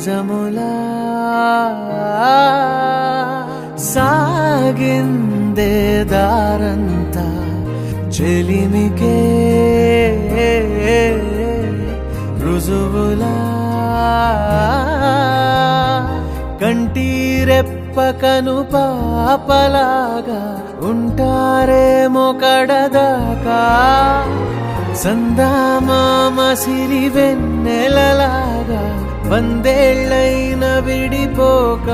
నిజములా సాగిందే దారంతా చెలిమికే రుజువులా కంటిరెప్పకను పాపలాగా ఉంటారేమో కడదాకా సందామామ సిరి వెన్నెలలాగా వందేళ్ళైన విడిపోక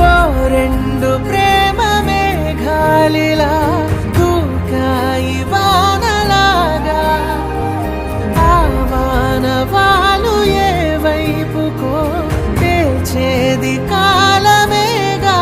ఓ రెండు ప్రేమ మేఘాలిలా దూకాయి వానలాగా ఆ వానవాలు ఏ వైపుకో తెచేది కాలమేగా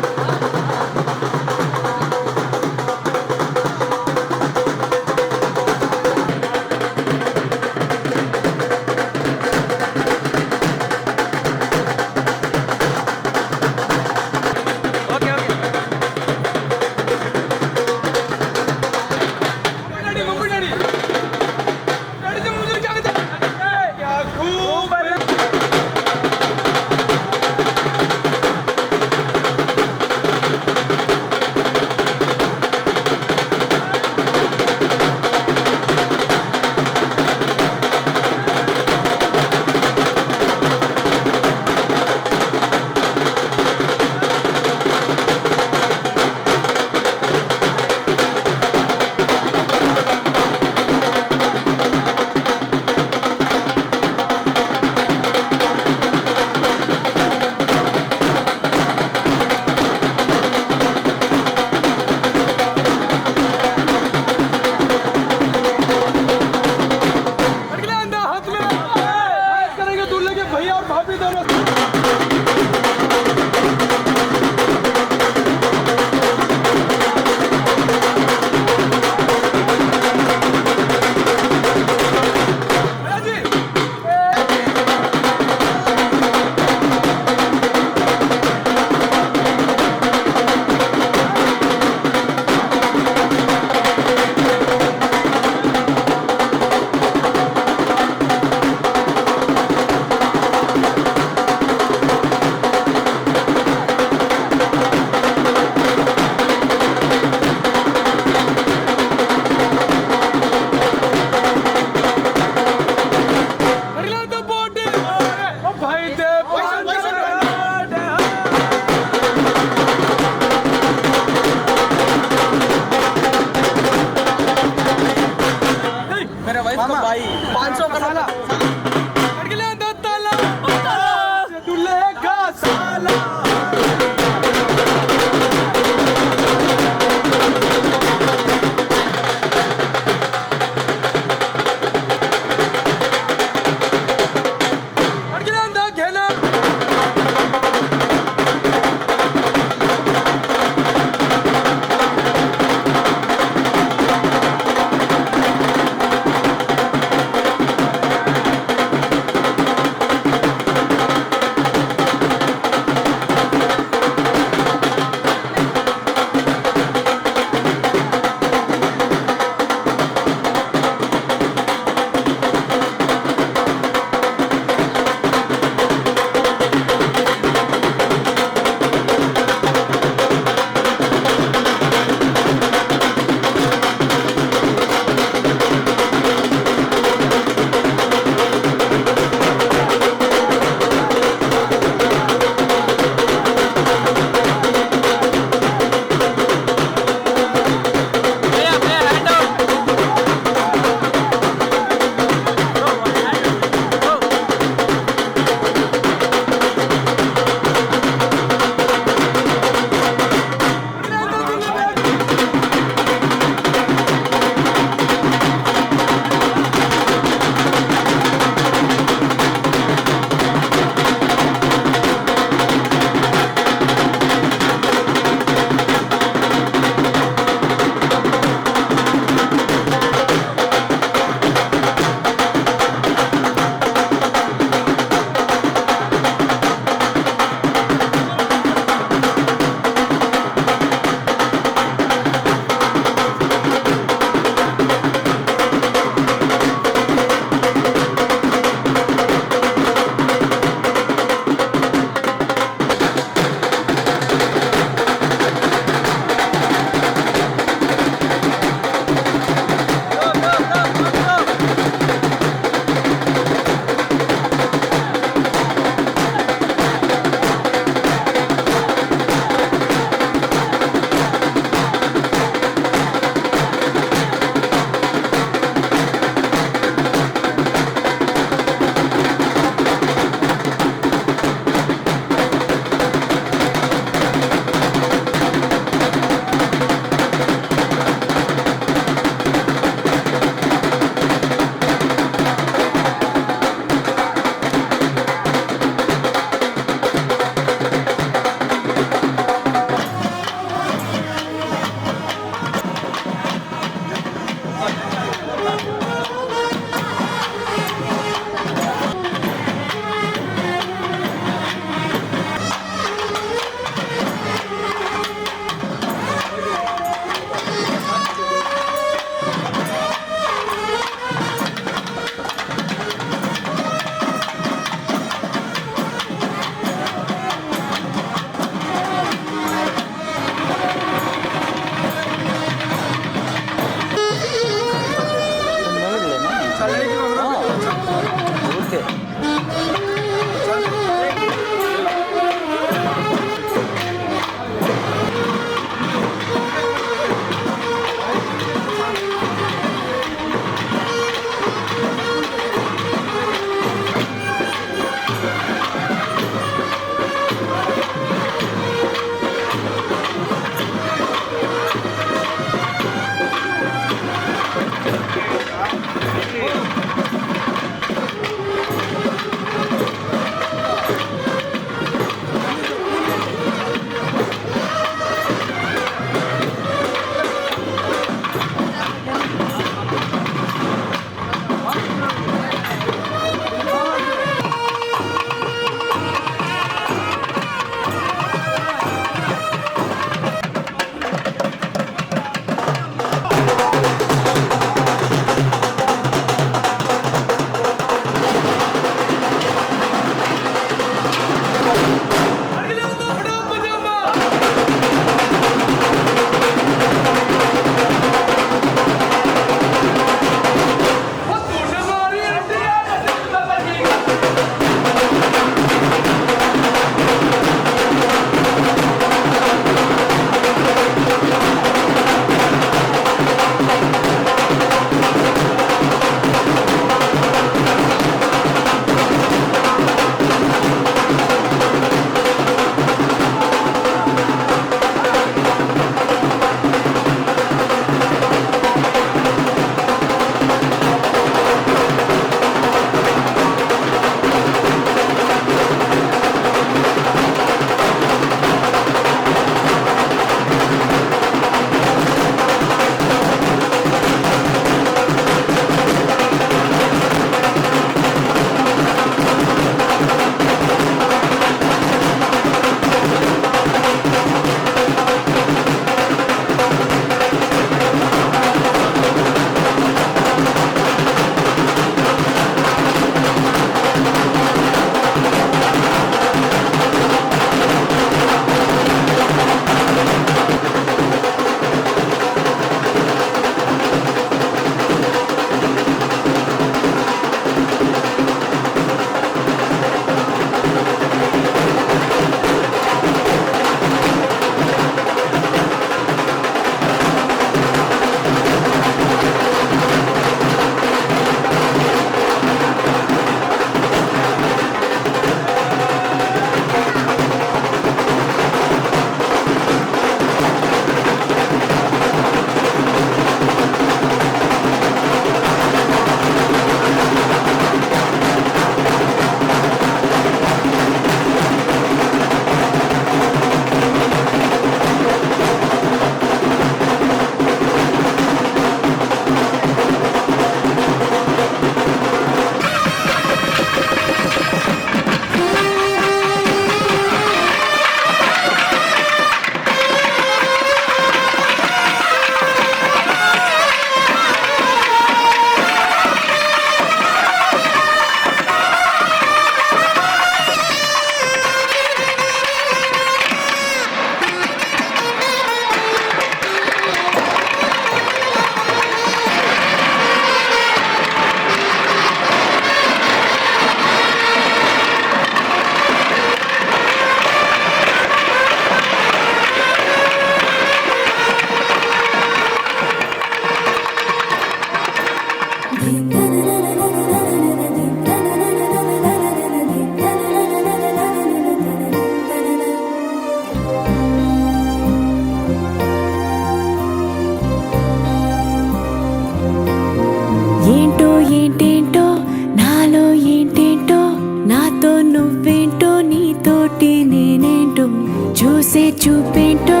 చూసే చూపేంటో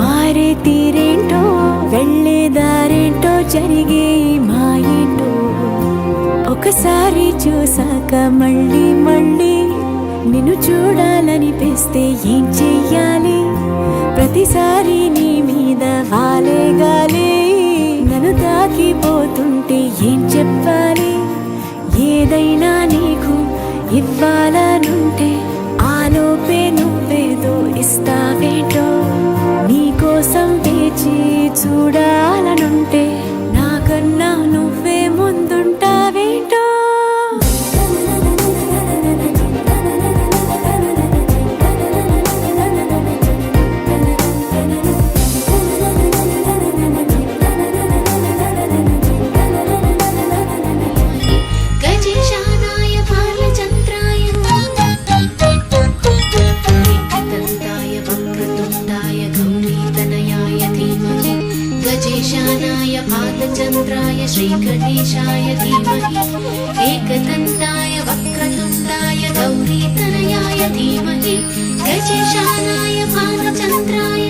మారే తీరేంటో వెళ్ళే దారేంటో జరిగే మాయేంటో ఒకసారి చూసాక మళ్ళీ మళ్ళీ నిన్ను చూడాలనిపిస్తే ఏం చెయ్యాలి ప్రతిసారి నీ మీద వాలే గాలి నన్ను తాకిపోతుంటే ఏం చెప్పాలి ఏదైనా నీకు ఇవ్వాలనుంటే ఆలోపే నువ్వేదో ఇస్తావేటో నీకోసం వేచి చూడాలనుంటే నాకన్నా నువ్వే ముందుంటావేటో गजेशानाय भालचन्द्राय श्रीगणेशाय धीमहि एकदन्ताय वक्रतुण्डाय गौरीतनयाय धीमहि गजेशानाय भालचन्द्राय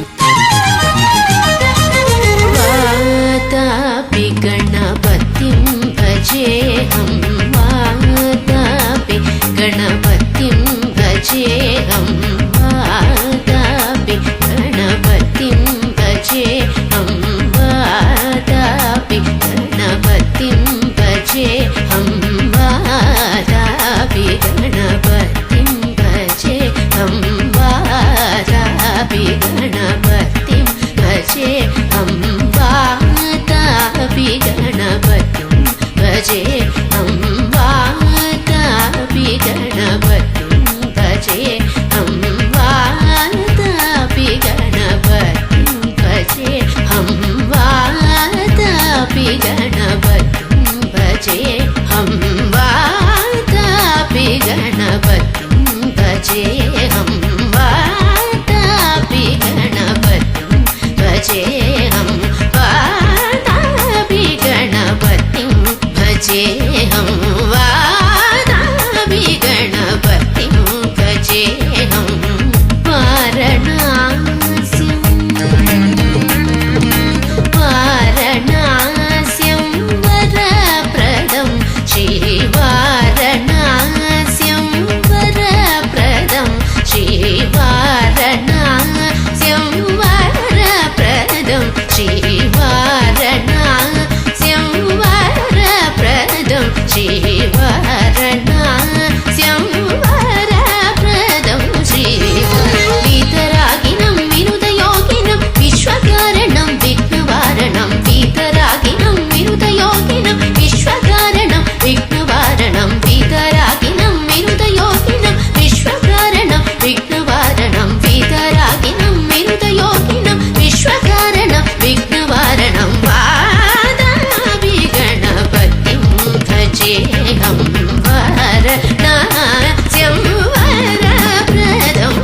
वातापि गणपतिं भजेऽहं वातापि गणपतिं भजेऽहं वातापि गणपतिं भजेऽहं वातापि गणपतिं भजेऽहं वातापि गणपतिं भजेऽहं वातापि गणपतिं भजेऽहं वातापि गणपतिं भजेऽहं वातापि गणपतिं भजेऽहं वातापि गणपतिं भजेऽहं वातापि गणपतिं भजेऽहं वातापि गणपतिं भजेऽहं वातापि गणपतिं भजेऽहं वातापि गणपतिं भजेऽहं वातापि गणपतिं भजेऽहं वारणास्यं वरप्रदं श्रीवारणास्यं वरप्रदं श्रीवारणास्यं वरप्रदं श्रीवारणास्यं वरप्रदं श्रीवारणास्यं वरप्रदं श्रीवीतरागिनं विनुतयोगिनं विश्वकारणं विघ्नवारणं वीतरागिनं विनुतयोगिनं विश्वकारणं विघ्नवारणं वीतरागिनं विनुतयोगिनं विश्वकारणं विघ्नवारणं वीतरागिनं विनुतयोगिनं विश्वकारणं विघ्नवारणं वातापि गणपतिं भजेऽहं वारणास्यं वरप्रदं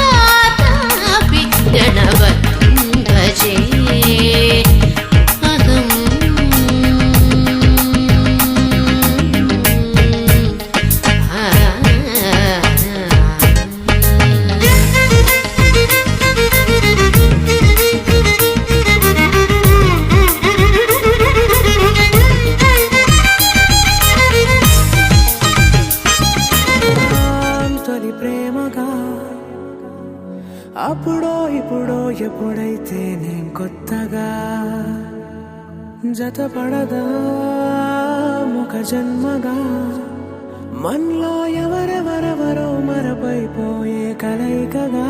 श्रीवातापि गणपतिं తొలి ప్రేమగా అప్పుడో ఇప్పుడో ఎప్పుడైతే నేను కొత్తగా జతపడదా ముఖ జన్మగా మనలో ఎవరెవరెవరో మరపైపోయే కలయికగా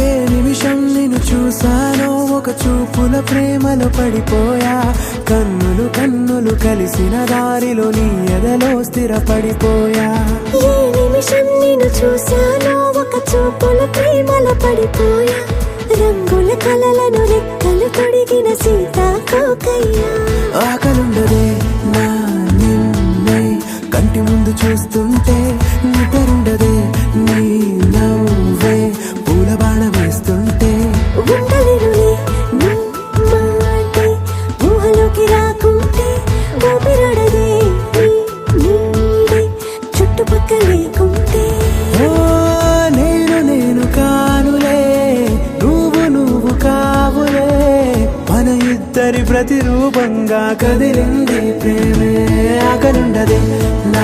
ఏ నిమిషం నిన్ను చూసానో ఒక చూపుల ప్రేమలో పడిపోయా కన్నులు కన్నులు కలిసిన దారిలో నీ ఎదలో స్థిరపడిపోయా ఏ నిమిషం నిన్ను చూసానో ఒక చూపుల ప్రేమలో పడిపోయా రంగుల కలలను రెక్కలు తొడిగిన సీతాకోకయ్యా ఆకలుండదే నా రూపంగా కదిలింది ప్రేమే ఆకనుండదే నా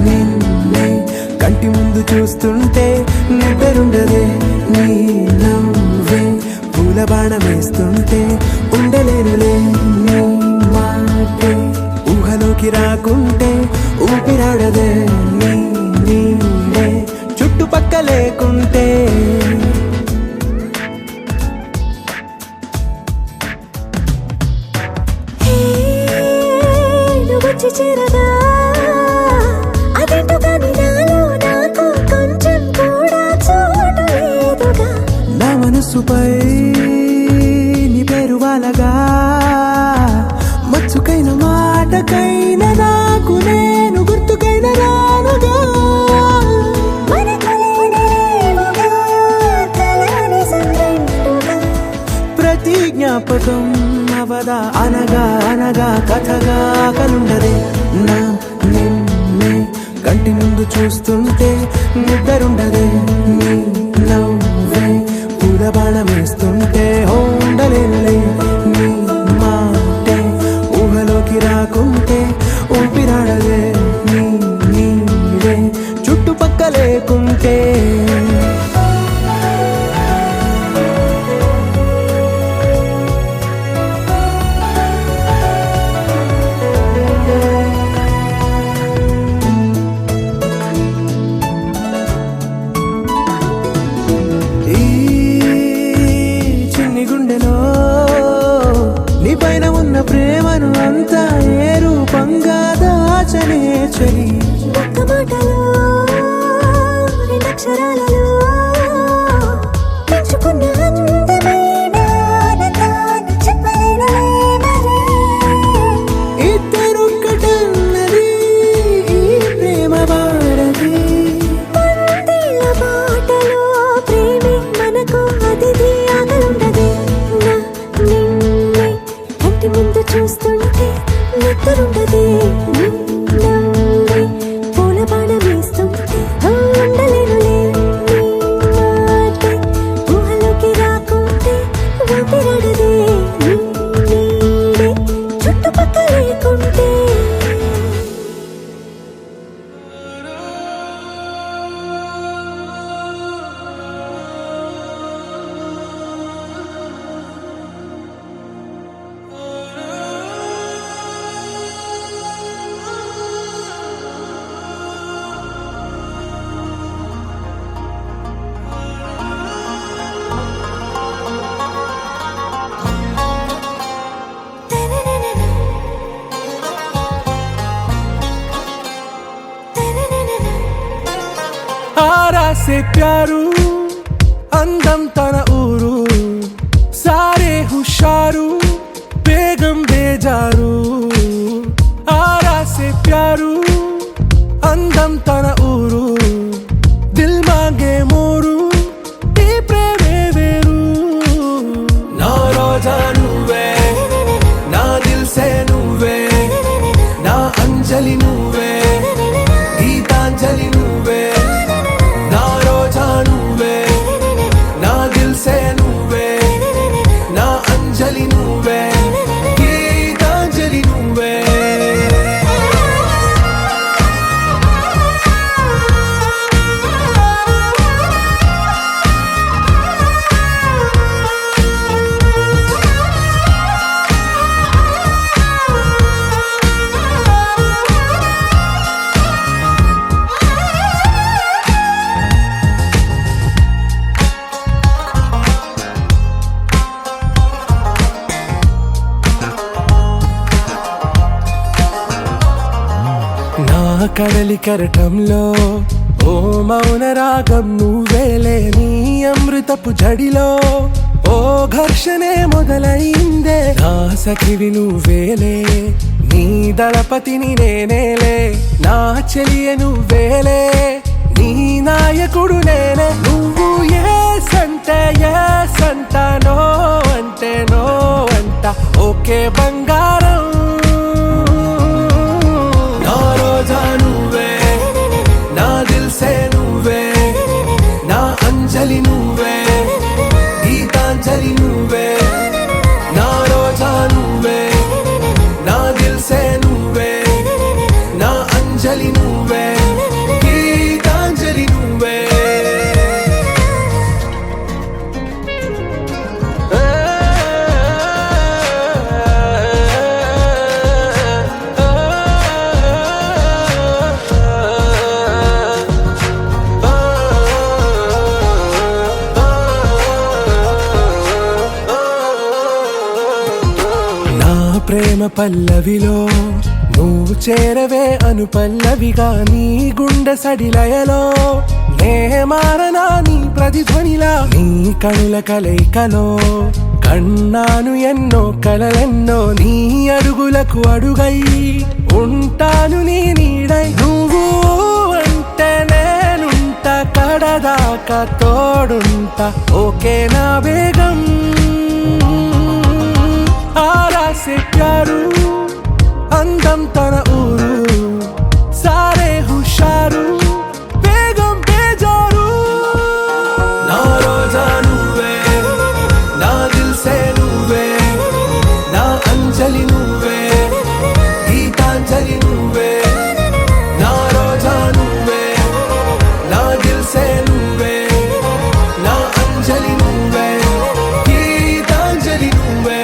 నిన్నే కంటి ముందు చూస్తుంటే నిద్రుండదే నీ నవ్వే పూల బాణం వేస్తుంటే ఉండలేనులే నీ మాటే ఊహలోకి రాకుంటే ఊపిరాడదే నీ నీడే చుట్టుపక్క లేకుంటే వచ్చి చేరగా అదేంటో కానీ నాలో నాకు కొంచెం కూడా చోటు లేదుగా నా మనసుపై నీ పేరు వాలగా మచ్చుకైన మాటకైన నాకు నేను గుర్తుకైన రానుగా ప్రతి జ్ఞాపకం అవదా అనగా అనగా కథగా కలుండదే నా నిన్నే కంటి ముందు చూస్తుంటే నిద్రుండదే నీ నవ్వే పూల బాణం వేస్తుంటే ఉండలేనులే నీ మాటే ఊహలోకి రాకుంటే ఊపిరాడదే నీ నీడే చుట్టుపక్క లేకుంటే ప్రేమను అంతా ఏ రూపంగా దాచనే చలి ఒక్క మాటలో రెండక్షరాలలో పెంచుకున్న అందమైన ఆనందాన్ని చెప్పలేనులే మరి. ఇద్దరొక్కటన్నది ఈ ప్రేమ వాడది వందేళ్ల బాటలో ప్రేమే మనకు అతిథి ఆగలుండదే నా నిన్నే కంటి ముందు చూస్తుంటే నిద్రుండదే నవ్వే పూల బాణం వేస్తుంటే ఉండలేనులే నీ మాటే ఊహలోకి రాకుంటే ఊపిరాడదే నీ నీడే చుట్టుపక్క లేకుంటే आरा से प्यारू అందం తన ఊరు సారే హుషారు బేగం బేజారు ఆరా से प्यारू అందం తన ఊరు దిల్ మాంగే మోరు ఈ ప్రేమే వేరు నా రోజా నువ్వే నా దిల్ సే నువ్వే నా అంజలి నువ్వే గీతాంజలి నువ్వే నా రోజా నువ్వే నా దిల్ సే నువ్వే నా అంజలి నువ్వే గీతాంజలి నువ్వే కడలి కరటంలో ఓ మౌన రాగం నువ్వేలే నీ అమృతపు జడిలో ఓ ఘర్షణే మొదలైందే నా సఖివి నువ్వేలే నీ దళపతిని నేనేలే నా చెలియ నువ్వేలే నీ నాయకుడు నేనే నువ్వు ఏ సంట నో అంటే నో అంట ఓకే బంగారం నా రోజా నువ్వే నా దిల్ సే నువ్వే నా అంజలి నువ్వే గీతాంజలి నువ్వే నా రోజా నువ్వే పల్లవిలో నువ్వు చేరవే అను పల్లవిగా నీ గుండె సడిలయలో నే మారనా నీ ప్రతిధ్వనిలా నీ కనుల కలయికలో కన్నాను ఎన్నో కలలెన్నో నీ అడుగులకు అడుగై ఉంటాను నీ నీడై నువ్వు అంటే నేనుంట కడదాకా తోడుంట ఓకే నా బేగం ఆరా సే ప్యారు అందం తన ఊరు సారే హుషారు బేగం బేజారు నా రోజా నువ్వే నా దిల్ సే నువ్వే నా అంజలి నువ్వే గీతాంజలి నువ్వే నా రోజా నువ్వే నా దిల్ సే నువ్వే నా అంజలి నువ్వే గీతాంజలి నువ్వే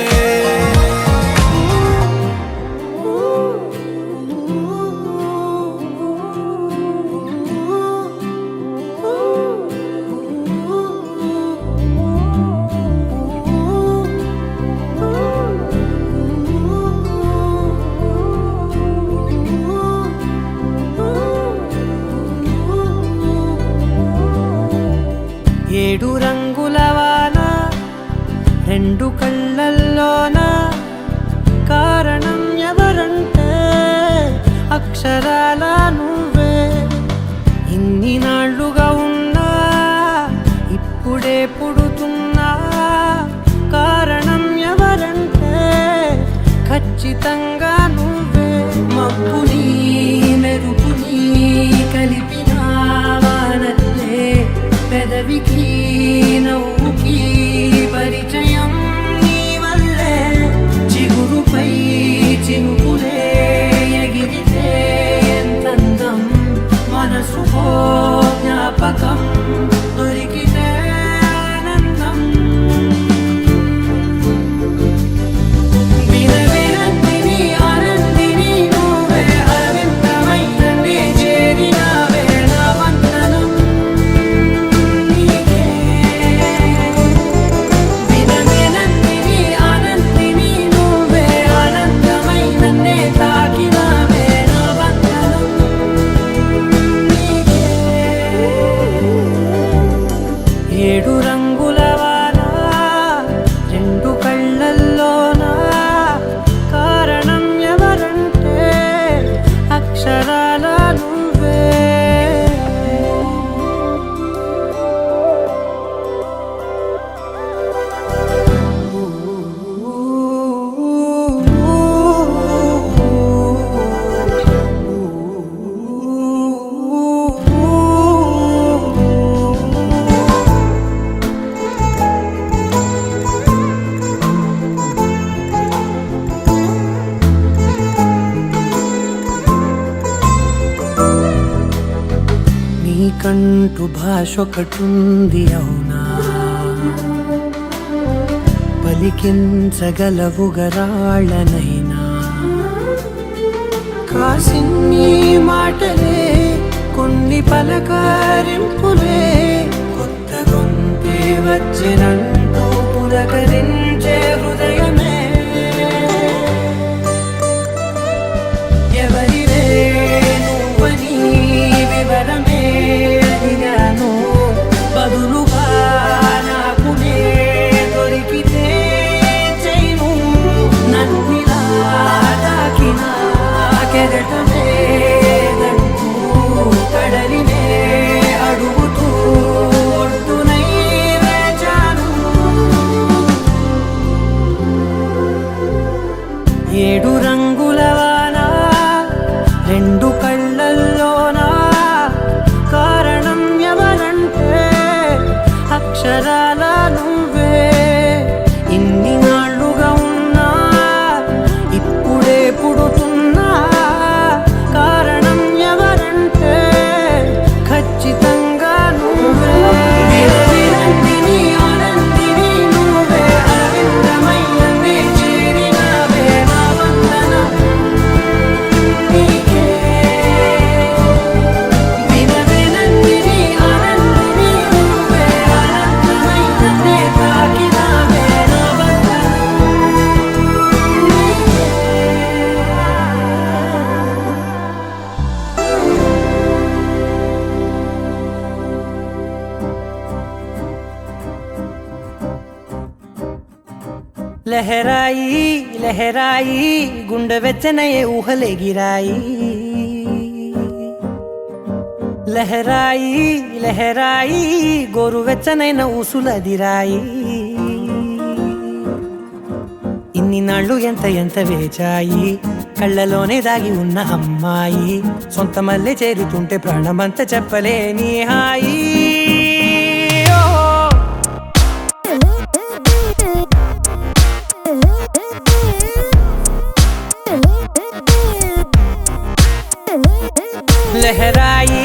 ఏడు రంగుల వాన రెండు కళ్ళల్లోన కారణం ఎవరంటే అక్షరాల నువ్వే ఇన్ని నాళ్ళుగా ఉన్నా ఇప్పుడే పుడుతున్నా కారణం ఎవరంటే ఖచ్చితంగా నువ్వే మబ్బుని మెరుపుని కలిపిన వానల్లే పెదవికి నవ్వుకి పరిచయం నీ వల్లే చిగురుపై చినుకులే ఎగిరితే ఎంతందం మనసుకో జ్ఞాపకం దొరికితే ఆనందం వినవినందిని ఆనందిని నువ్వే అరవిందమైన నే చేరినావే నా వందనం నీకే వినవినందిని ఆనందిని నువ్వే ఆనందమైన నే తాకినావే నా వందనం నీకే ఏడు రంగుల వాన రెండు కళ్ళల్లోన కారణం ఎవరంటే అక్షరాల నువ్వే నీకంటూ భాష ఒకటుంది అవునా పలికించగలవు గరాళ్ళనైనా కాసిన్ని మాటలే కొన్ని పలకరింపులే కొత్త గొంతే వచ్చినంటూ పులకరించే హృదయమే ఎవరివే నువ్వని వివరమే అడిగాను బదులుగా నాకునే దొరికితే చేయను నన్నిలా తాకిన కెరటమే దంటూ కడలినే అడుగుతూ ఒడ్డునై వేచాను ఏడు రంగుల వాన రెండు కళ్ళల్లోన కారణం ఎవరంటే అక్షరాల నువ్వే ఇన్ని నాళ్ళుగా ఉన్నా ఇప్పుడే పుడుతున్నా కారణం ఎవరంటే ఖచ్చితంగా నువ్వే వినవినందిని ఆనందిని నువ్వే అరవిందమైన నే చేరినావే నా వందనం నీకే లహరాయి లహరాయి గుండె వెచ్చనయే ఊహలెగిరాయి లహరాయి లహరాయి గోరు వెచ్చనైన ఊసులదిరాయి ఇన్ని నాళ్ళు ఎంత ఎంత వేచాయి కళ్ళలోనే దాగి ఉన్న అమ్మాయి సొంత మల్లె చేరుతుంటే ప్రాణమంత చెప్పలేని హాయి లహరాయి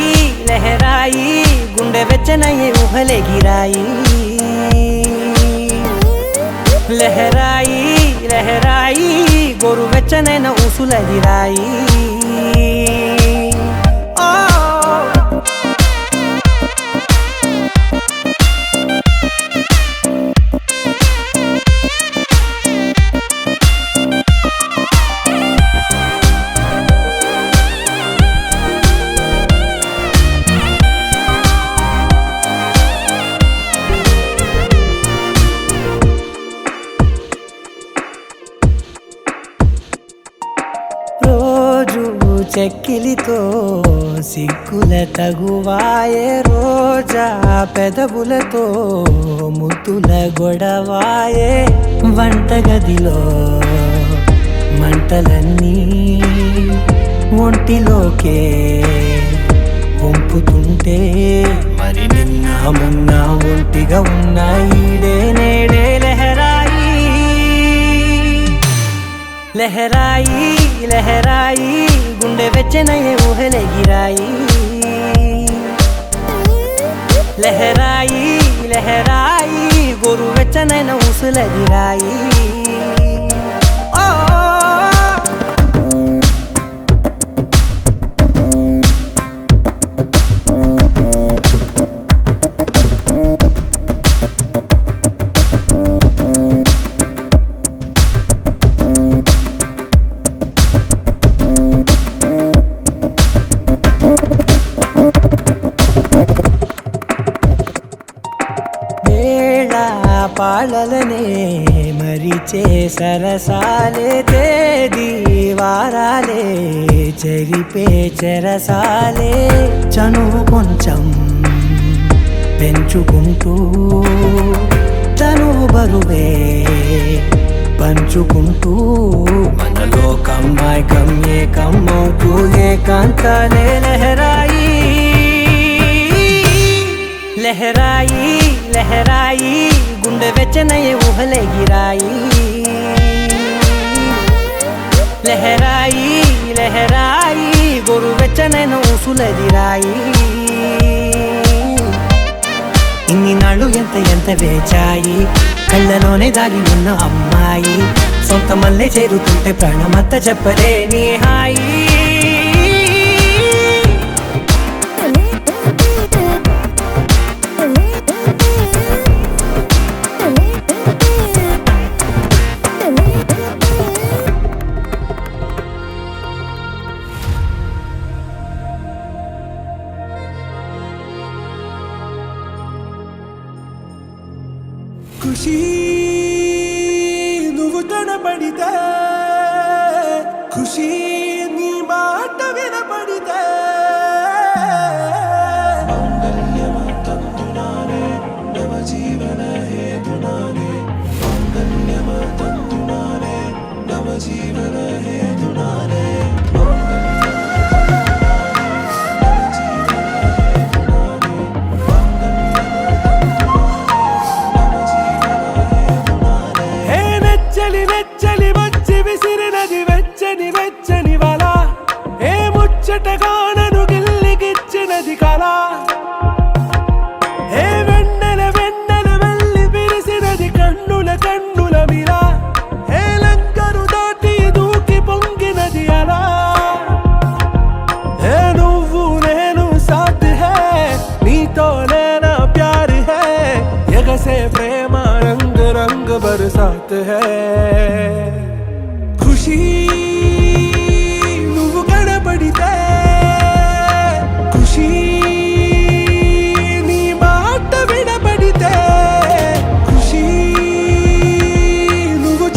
లహరాయి గుండె వెచ్చనయ్యే ఊహలెగిరాయి లహరాయి లహరాయి గోరు వెచ్చనైన ఊసులదిరాయి రోజు చెక్కిలితో సిగ్గుల తగువాయే రోజా పెదవులతో ముద్దుల గొడవాయే వంటగదిలో మంటలన్నీ ఒంటిలోకే వంపుతుంటే మరి నిన్న మొన్న ఒంటిగా ఉన్న ఈడే నేడే లహరాయి లహరాయి లహరాయి గుండె వెచ్చనయ్యే ఊహలెగిరాయి లహరాయి లహరాయి గోరు వెచ్చనైన ఊసులదిరాయి పాలలనే మరిచే సరసాలే తేదీ వారాలే చెరిపే చెరసాలే చనువు కొంచెం పెంచుకుంటూ చనువు బరువే పంచుకుంటూ మనలో కమ్మాయి కమ్మే కమ్మవుతూ ఏకాంతాలే లహరాయి లహరాయి లహరాయి గుండె వెచ్చనయ్యే ఊహలెగిరాయి లహరాయి లహరాయి గోరు వెచ్చనైన ఊసులదిరాయి ఇన్ని నాళ్ళు ఎంత ఎంత వేచాయి కళ్ళలోనే దాగి ఉన్న అమ్మాయి సొంత మల్లె చేరుతుంటే ప్రాణమంత చెప్పలేని హాయి ఖుషి నువ్వు కనబడితే ఖుషి నీ మాట వినబడితే విసిరినది వెచ్చని వెచ్చని వల ఏ ముచ్చటగా నన్ను గిల్లిగిచ్చినది కళ ఏ వెన్నెల వెన్నెల వెళ్ళి విరిసినది కన్నుల కన్నుల మిల ఏ లంకరు దాటి దూకి పొంగినది అలా ఏ నువ్వు నేను సాథ్ హే నీతోనే నా ప్యార్ హే ఎగసే ప్రేమ రంగ్ రంగ్ బరసాత్ హే ఖుషి నువ్వు కనబడితే ఖుషి నీ మాట వినబడితే ఖుషి నువ్వు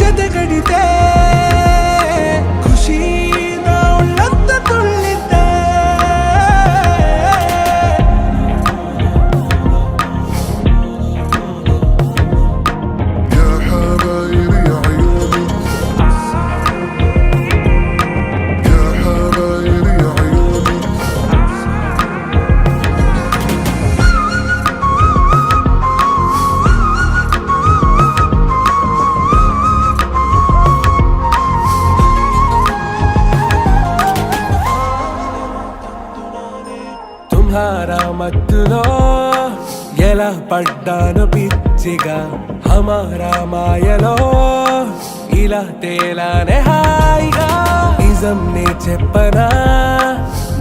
సంహార మత్తులో ఎలా పడ్డాను పిచ్చిగా హమారా మాయలో ఇలా తేలానే హాయిగా నిజం నే చెప్పనా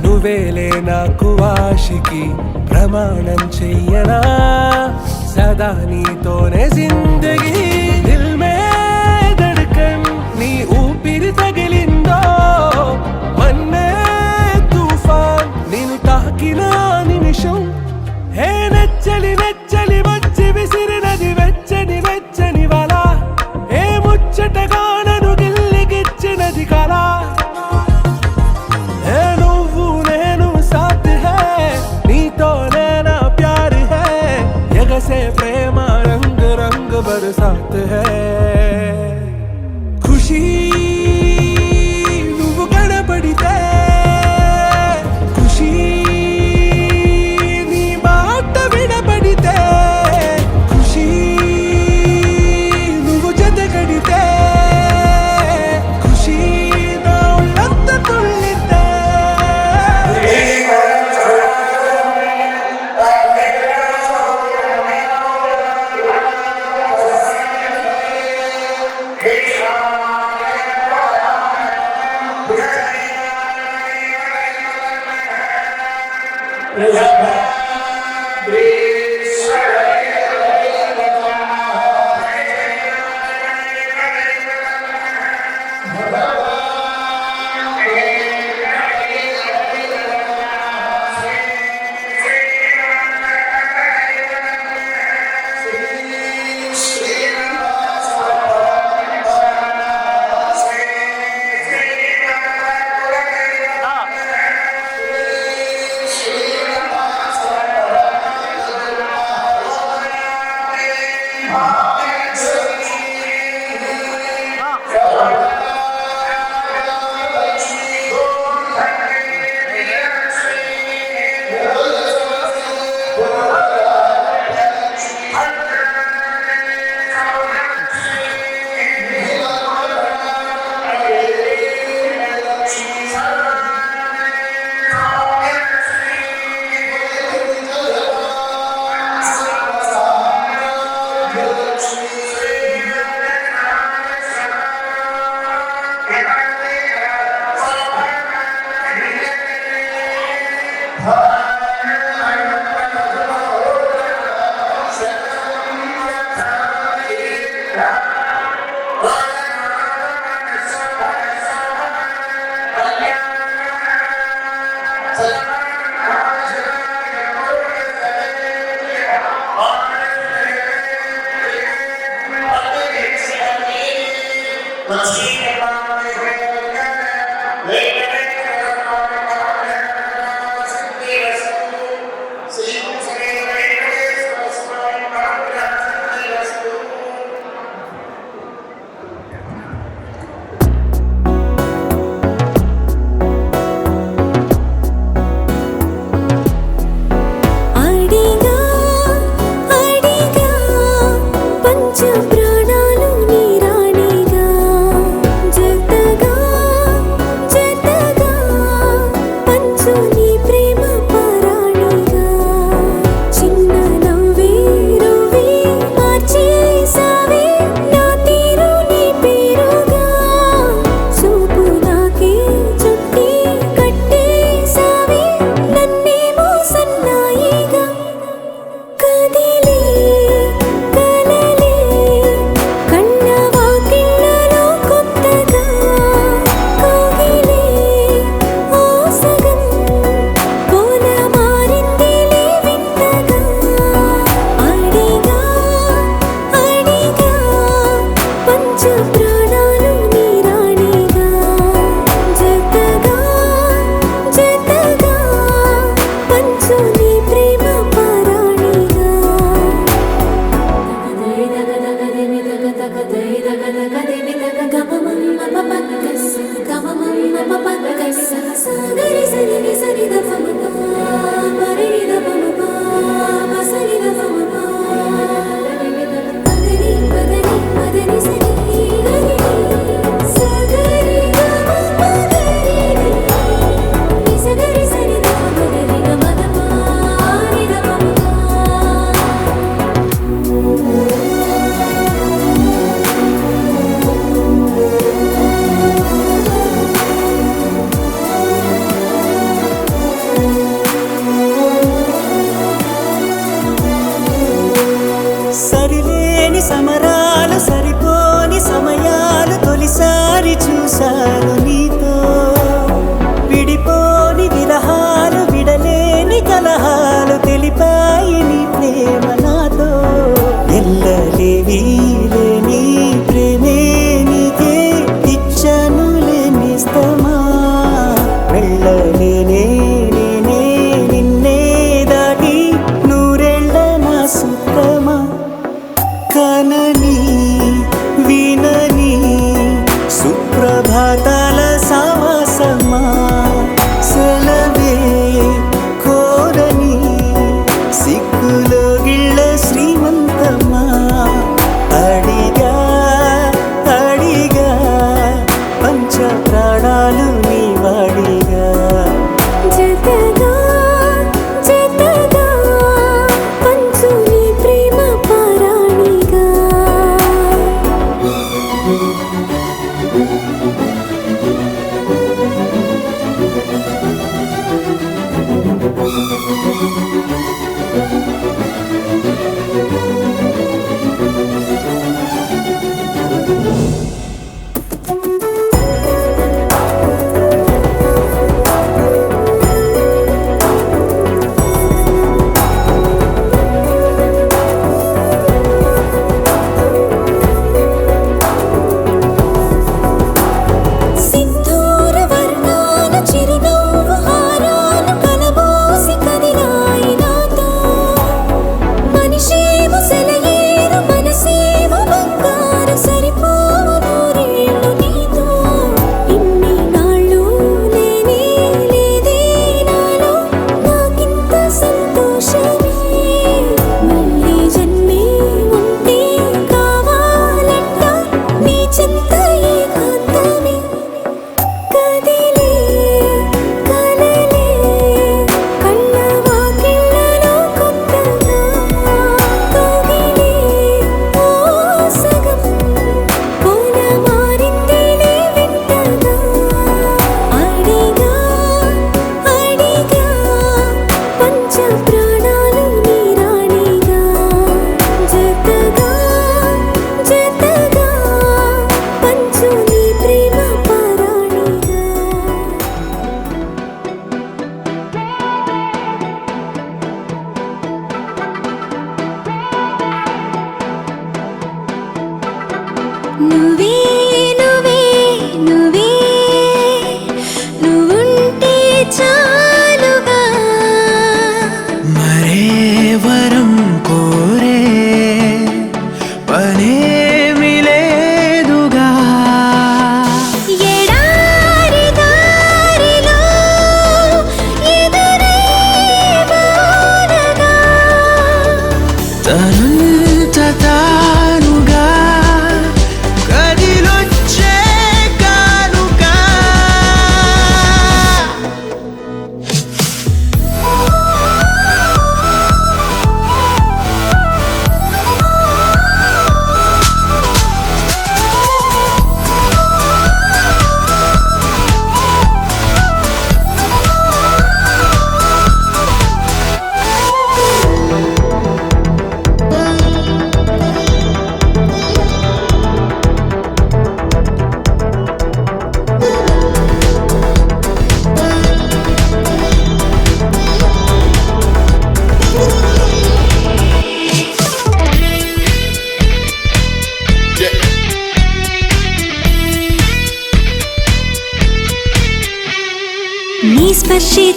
నువ్వేలే నాకు ఆశికి ప్రమాణం చెయ్యనా సదా నీతోనే జిందగీ దిల్ మే ధడ్కన్ నీ ఊపిరి తగిలిందో మన్నే తుఫాన్ నేను తాకిన నిమిషం హే నెచ్చలి నెచ్చలి వచ్చి విసిరినది వెచ్చని వెచ్చని వల ఏ ముచ్చటగా నన్ను గిల్లిగిచ్చినది కళ ఏ నువ్వు నేను సాత్ హై నీతోనే నా ప్యార్ హై ఎగసే ప్రేమ రంగ్ రంగ్ బరసాత్ హై ఖుషీ నువ్వు కనపడితే ఖుషీ నీ మాట వినపడితే ఖుషీ నువ్వు జతగడితే ఖుషీ నా ఒళ్ళంత తుళ్ళితే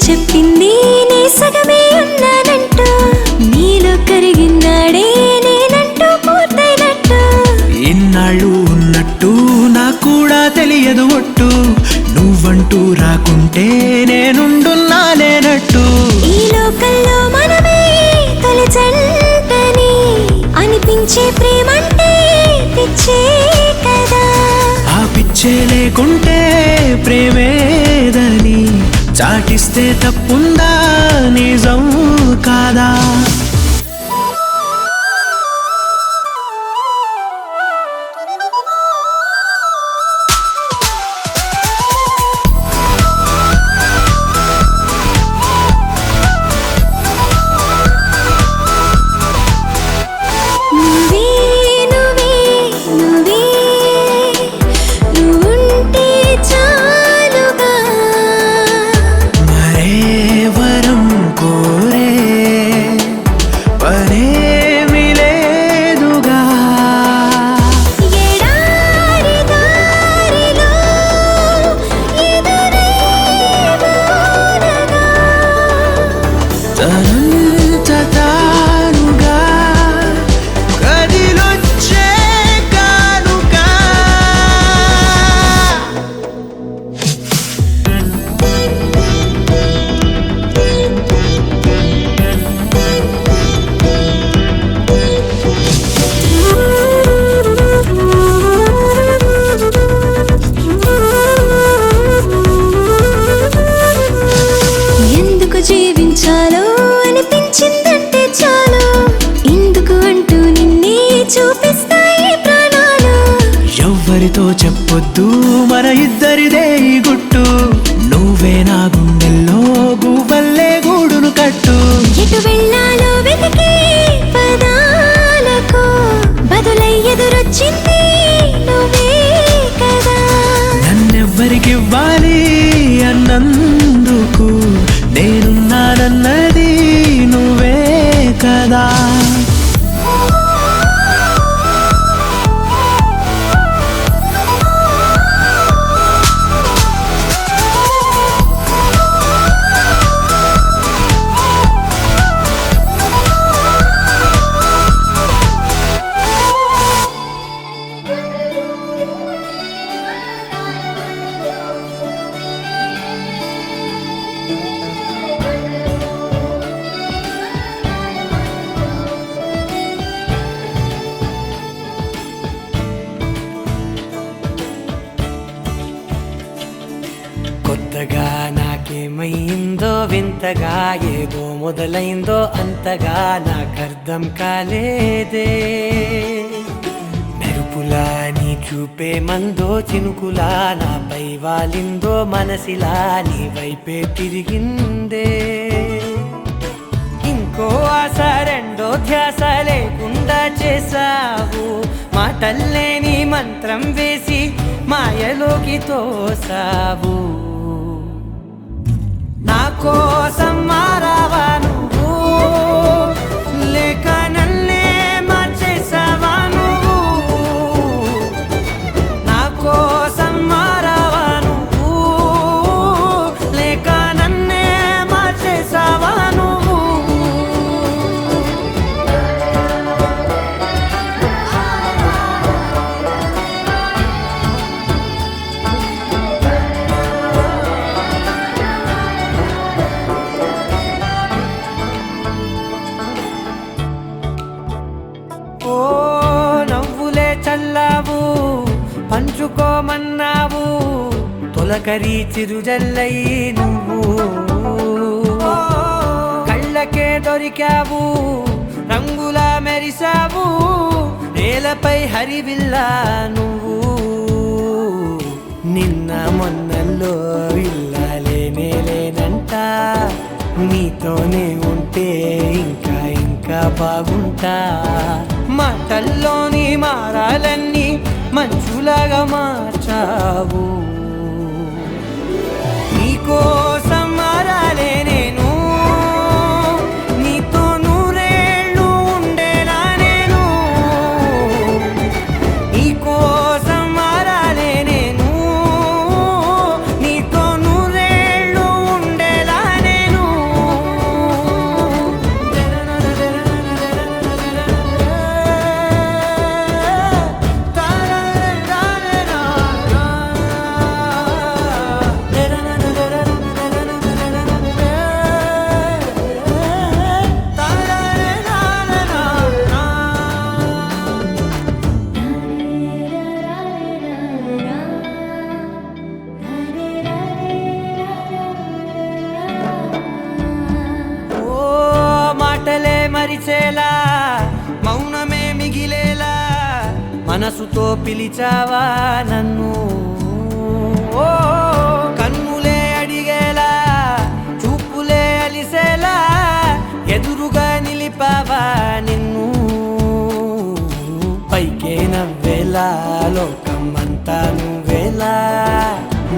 చెప్పింది నీ సగమే ఉన్నానంటూ నీలో కరిగినాడే నేనంటూ పూర్తయినట్టు ఇన్నాళ్ళు ఉన్నట్టు నాకు కూడా తెలియదు ఒట్టు నువ్వంటూ రాకుంటే నేనుండున్నా లేనట్టు ఈ లోకల్లో మనమే తొలి జంటని అనిపించే ప్రేమంటే పిచ్చే కదా ఆ పిచ్చే లేకుంటే ప్రేమేదని చాటిస్తే తప్పుందా నిజం కాదా నువ్వే నువ్వే నువ్వే నువ్వుంటే చాలుగా మరే వరం కోరే పనేమి లేదుగా ఎడారి దారిలో ఎదురే వానగా తనంత తానుగా కదిలొచ్చే కానుగా ఎందుకు జీవించాలో అనిపించిందంటే చాలు ఇందుకు అంటూ నిన్నే చూపిస్తాయి ప్రాణాలు ఎవ్వరితో చెప్పొద్దు మన ఇద్దరిదే ఈ గుట్టు నువ్వే నా గుండెల్లో గువ్వల్లే గూడును కట్టు ఎటు వెళ్ళాలో వెతికే పదాలకు బదులై ఎదురొచ్చింది నువ్వే కదా నన్నెవ్వరికివ్వాలి అన్నందుకు నేనున్నానన్నది నువ్వే కదా కొత్తగా నాకేమైందో వింతగా ఏదో మొదలైందో అంతగా నాకర్థం కాలేదే మెరుపులా నీ చూపే మందో చినుకులా నాపై వాలిందో మనసిలా నీ వైపే తిరిగిందే ఇంకో ఆశ రెండో ధ్యాస లేకుండా చేసావు మాటల్లే నీ మంత్రం వేసి మాయలోకి తోసావు నా కోసం మారావా నువ్వు లేక నన్నే మార్చేసావా నువ్వు నా కోసం మారావా నువ్వు లేక నన్నే మార్చేసావా నువ్వు ఓ నవ్వులే చల్లావు పంచుకోమన్నావు తొలకరి చిరుజల్లై నువ్వు కళ్ళకే దొరికావు రంగులా మెరిసావు నేలపై హరివిల్లా నువ్వు నిన్న మొన్నల్లో ఇల్లాలేనే లేనంట నీతోనే ఉంటే ఇంకా ఇంకా బాగుంటా మాటల్లోని మారాలన్నీ మంచులాగా మార్చావు నీకోసం మారాలే నేను నీతో నూరేళ్ళు ఉండేలా నేను నీకోసం మారాలే నేను నీతో నూరేళ్ళు ఉండేలా నేను మాటలే మరిచేలా మౌనమే మిగిలేలా మనసుతో పిలిచావా నన్ను ఓ కన్నులే అడిగేలా చూపులే అలిసేలా ఎదురుగా నిలిపావా నిన్ను పైకే నవ్వేలా లోకమంతా నువ్వేలా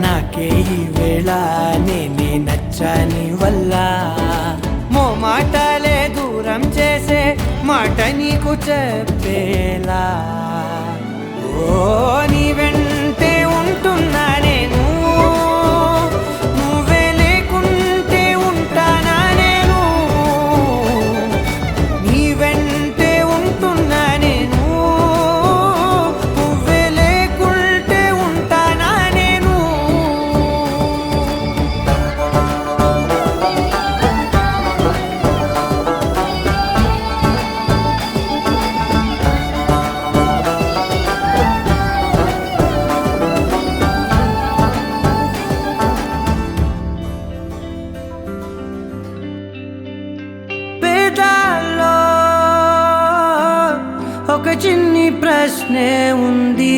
నాకే ఈ వేళ నేనే నచ్చాని వల్ల మాటలే దూరం చేసే మాట నీకు చెప్పేలా ఓ నీ వెంటే ఉంటున్నా నేను నువ్వే లేకుంటే ఉంటానా నేను నీ వెంటే ఉంటున్నా నేను నువ్వే లేకుంటే ఉంటానా నేను ఒక చిన్ని ప్రశ్నే ఉంది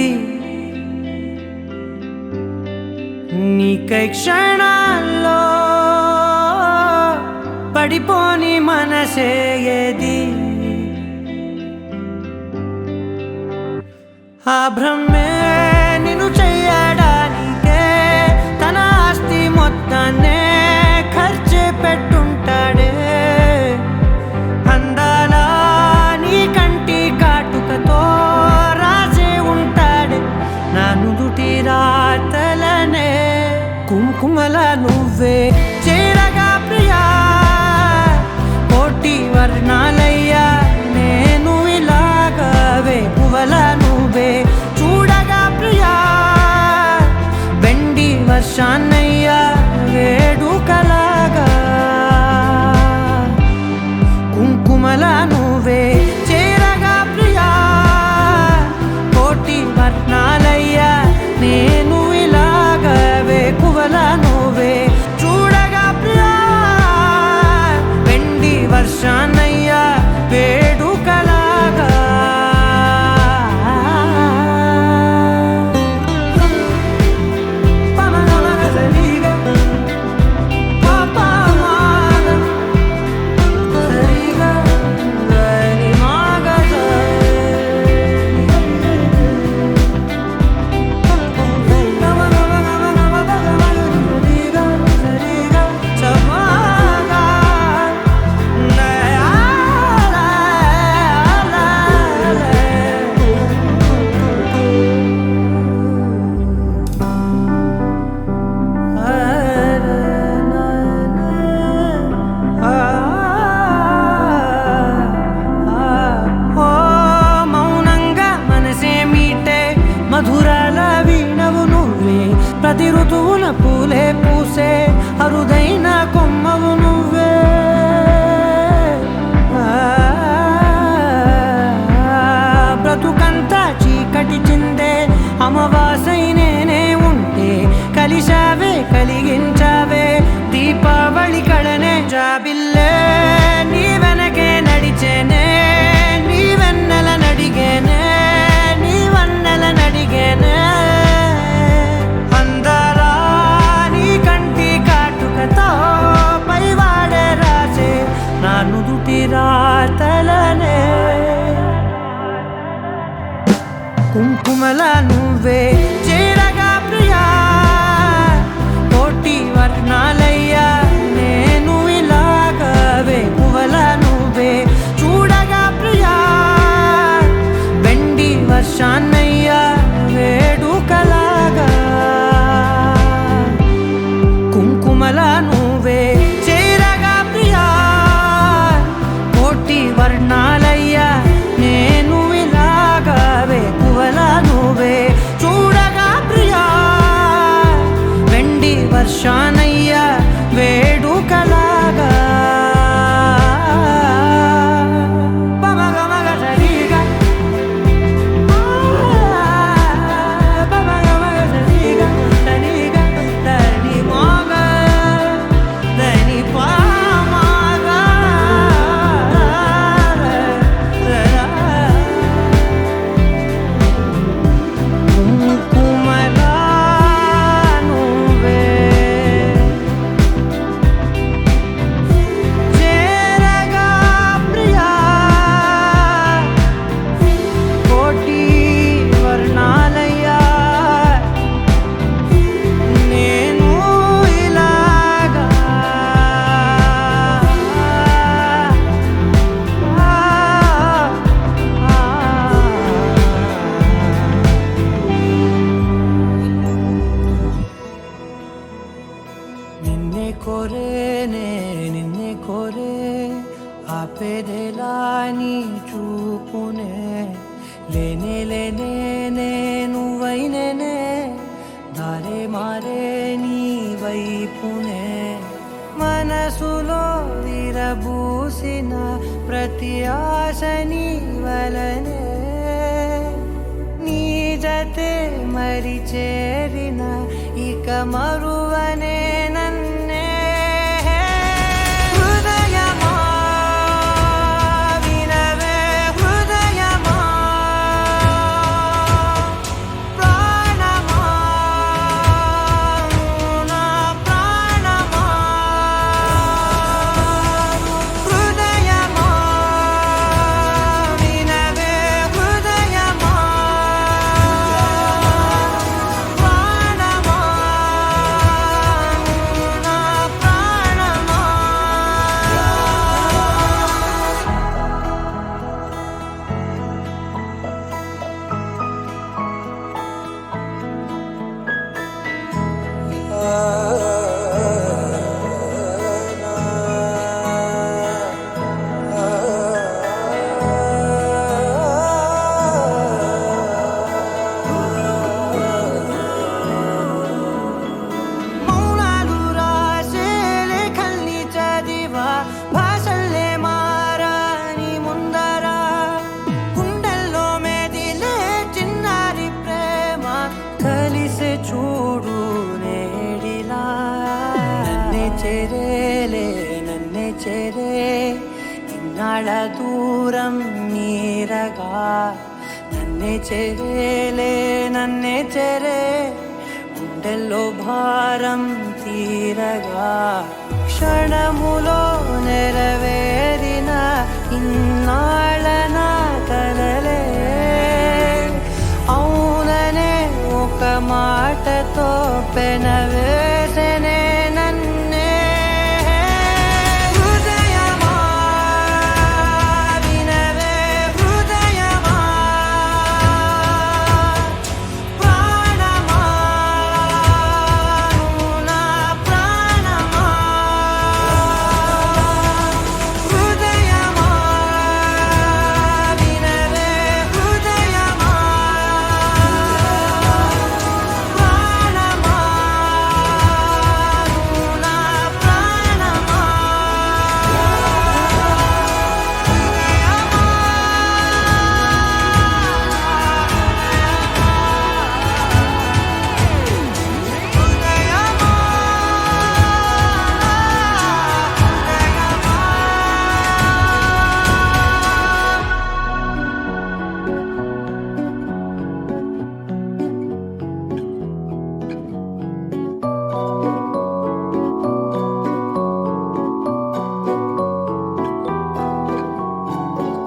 నీకై క్షణాల్లో పడిపోని మనసే ఏది ఆ భ్రమే నిన్ను చెయ్యడానికే తన ఆస్తి మొత్తాన్నే ఖర్చే పెట్టుంటాడే అందాలా నీ కంటి కాటుకతో రాసే ఉంటాడే నా నుదుటి రాతలనే కుంకుమల నువ్వే చేరగా ప్రియా కోటి వర్ణాలయ్యా నేను ఇలాగా వేకువల నువ్వే చూడగా ప్రియా వెండి వర్షాన్నయ్యా వేడుకలాగా కుంకుమల నువ్వే చేరగా ప్రియా కోటి వర్ణాలయ్యా నేను ఇలాగా వేకువల నువ్వే చూడగా ప్రియా వెండి వర్షాన్నయ్యా వేడుకలాగా మధురాల వీణవు నువ్వే ప్రతి ఋతువున పూలే పూసే అరుదైన కొమ్మవు నువ్వే బ్రతుకంతా చీకటి చిందే అమావాసై నేనే ఉంటే కలిశావే కలిగించావే దీపావళి కళనే జాబిల్లే నీ వెనకే నడిచేనే నీ వెన్నెల నడిగేనే నీ వన్నెల నడిగేనే అందరా నీ కంటి కాటుకతో పైవాడే రాసే నా నుదుటి రాతలనే కుంకుమల నువ్వే చేరగా ప్రియా కోటి వర్ణాలయ్యా నేను ఇలాగా వేకువల నువ్వే చూడగా ప్రియా వెండి వర్షాన్నయ్యా వేడుకలాగా కుంకుమల నువ్వే చేరగా ప్రియా కోటి వర్ణాలయ్యా నేను ఇలాగా వేకువల నువ్వే కోరే ఆపేదేలా నీ చూపునే లేనే లేనే నువ్వైనేనే దారే మారే నీ వైపునే మనసులో విరబూసిన ప్రతి ఆశ నీ వలనే నీ జతే మరి చేరిన ఇక మరువనే నన్నే హృదయమా వినవే హృదయమా ప్రాణమా నా ప్రాణమా హృదయమా వినవే హృదయమా ప్రాణమా నా ప్రాణమా మౌనాలు రాసే లేఖల్ని చదివా భాషల్లే మారాని ముందరా గుండెల్లో మెదిలే చిన్నారి ప్రేమ కలిసే చూడు నేడిలా నన్నే చేరేలే నన్నే చేరే ఇన్నాళ్ళ దూరం నీరగా నన్నే చేరేలే నన్నే చేరే గుండెల్లో భారం తీరగా క్షణములో నెరవేరిన ఇన్నాళ్ళ నా కలలే అవుననే ఒక మాటతో పెనవేసనే నన్నే హృదయమా వినవే హృదయమా ప్రాణమా నా ప్రాణమా హృదయమా వినవే హృదయమా ప్రాణమా నా ప్రాణమా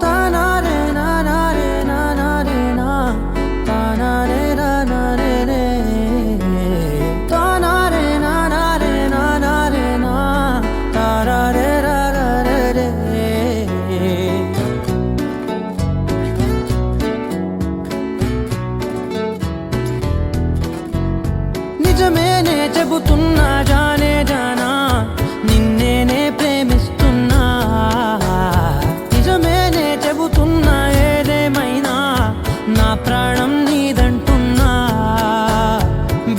తానారే నానారే నానారే నా తానారే నానారే రే తానారే నానారే నానారే నా తారారే రారారే రే నిజమేనే చెబుతున్నా జానే జానా నిన్నేనే ప్రేమిస్తున్నా నిజమేనే చెబుతున్నా ఏదేమైనా నా ప్రాణం నీదంటున్నా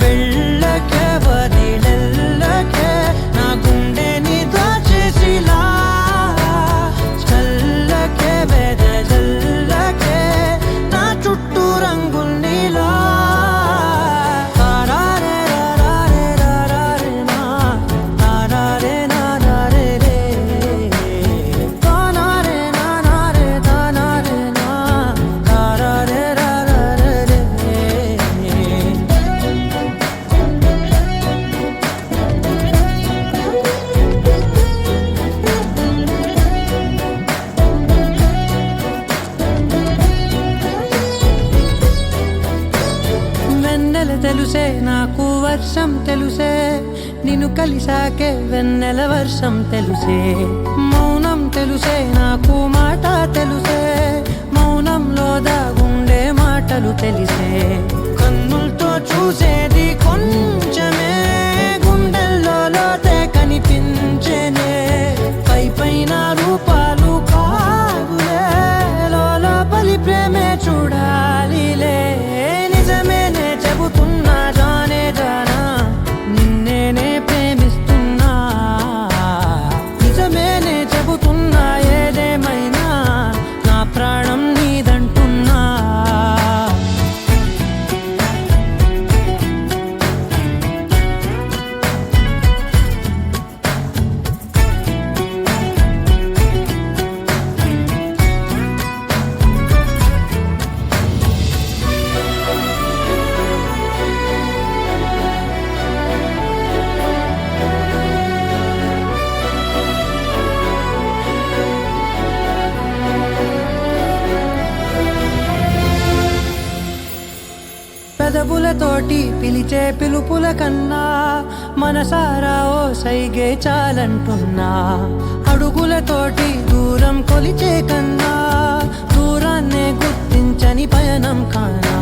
వెళ్ళకే వదిలెల్లకే నా గుండెని దాచేసిలా చల్లకే వెదజల్లకే నా చుట్టూ రంగుల్నిలా తారారే రారారే రారారే నా తారారే నారారే రే తానారే నానారే తానారే నా తారారే రారారే రే వెన్నెల తెలుసే నాకు వర్షం తెలుసే నిన్ను కలిసాకే వెన్నెల వర్షం తెలుసే మౌనం తెలుసే నాకు మాట తెలుసే మౌనంలో దాగుండే మాటలు తెలిసే కన్నులతో చూసేది కొంచెమే గుండెల్లో లోతే కనిపించేనే పై పెదవులతోటి పిలిచే పిలుపుల కన్నా మనసారా ఓ సైగే చాలంటున్నా అడుగులతోటి దూరం కొలిచే కన్నా దూరాన్నే గుర్తించని పయనం కానా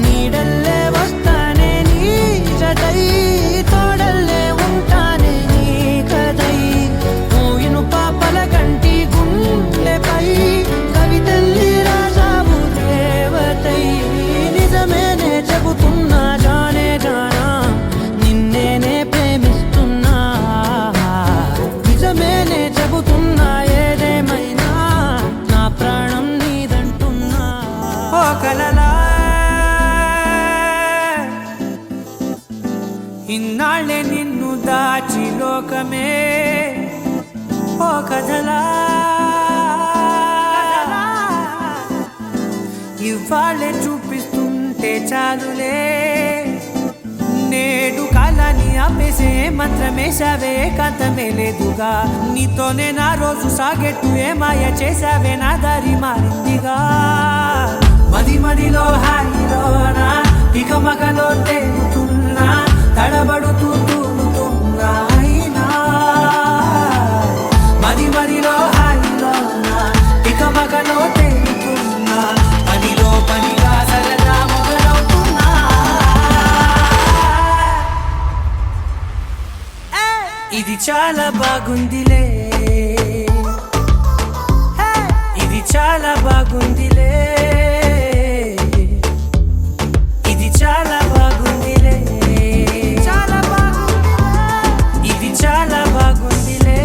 నీడల్లే వస్తానే నీ జతై తోడల్లే ఉంటానే నీ కదై మోయిను పాపల కంటి గుండెపై కవితల్లి రాజావు దేవతై నిజమేనే చెబుతున్నా జానే జానా నిన్నేనే ప్రేమిస్తున్నా నిజమేనే చెబుతున్నా ఏదేమైనా నా ప్రాణం నీదంటున్నా ఓ కలలా ఇన్నాళ్ళే నిన్ను దాచి లోకమే ఓ కథలా ఇవాళ్ళే చూపిస్తుంటే చాలులే నేడు కాలాన్ని ఆపేసే మంత్రమేశావే కాంతమే లేదుగా నీతోనే నా రోజు సాగెట్టు ఏ మాయ చేశావే నా దారి మారిందిగా మది మదిలో హాయిలోనా ఇక మగలో తేలుతున్నా తడబడుతూ తూలుతున్నా అయినా మది మదిలో హాయిలోనా ఇక మగలో తేలుతున్నా పనిలో పనిగా సరదా మొదలవుతున్నా ఇది చాలా బాగుందిలే ఇది చాలా బాగుందిలే ఇది చాలా బాగుందిలే చాలా బాగుంది ఇది చాలా బాగుందిలే